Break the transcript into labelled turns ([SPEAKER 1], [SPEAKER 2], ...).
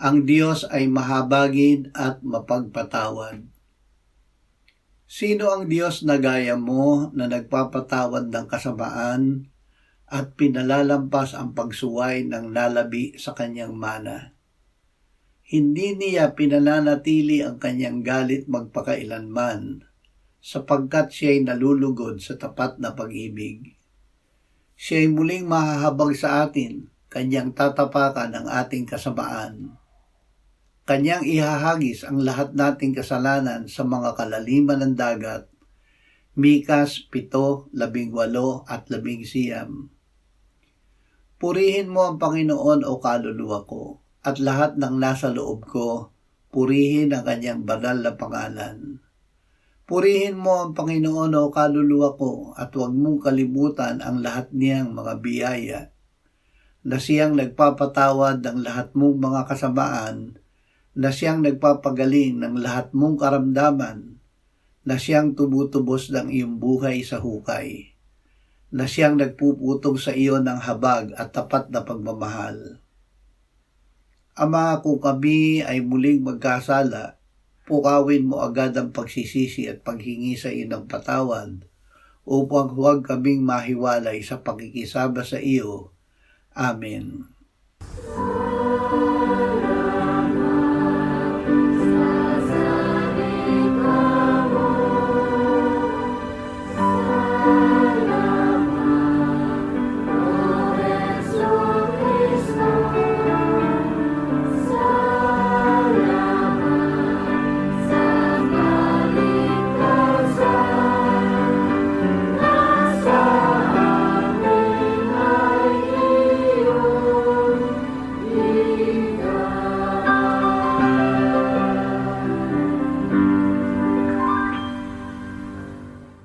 [SPEAKER 1] Ang Diyos ay mahabagin at mapagpatawad. Sino ang Diyos na gaya mo na nagpapatawad ng kasamaan at pinalalampas ang pagsuway ng nalabi sa kanyang mana? Hindi niya pinananatili ang kanyang galit magpakailanman, sapagkat siya'y nalulugod sa tapat na pag-ibig. Siya'y muling mahahabag sa atin, kanyang tatapakan ang ating kasamaan. Kanyang ihahagis ang lahat nating kasalanan sa mga kalaliman ng dagat. Mikas 7:18 at 19. Purihin mo ang Panginoon o kaluluwa ko, at lahat ng nasa loob ko, purihin ang kanyang banal na pangalan. Purihin mo ang Panginoon o kaluluwa ko, at huwag mong kalimutan ang lahat niyang mga biyaya, na siyang nagpapatawad ng lahat mong mga kasamaan, na siyang nagpapagaling ng lahat mong karamdaman, na siyang tumutubos ng iyong buhay sa hukay, na siyang nagpuputong sa iyo ng habag at tapat na pagmamahal. Ama, kung kami ay muling magkasala, pukawin mo agad ang pagsisisi at paghingi sa iyo ng patawad, upang huwag kaming mahiwalay sa pakikisama sa iyo. Amen.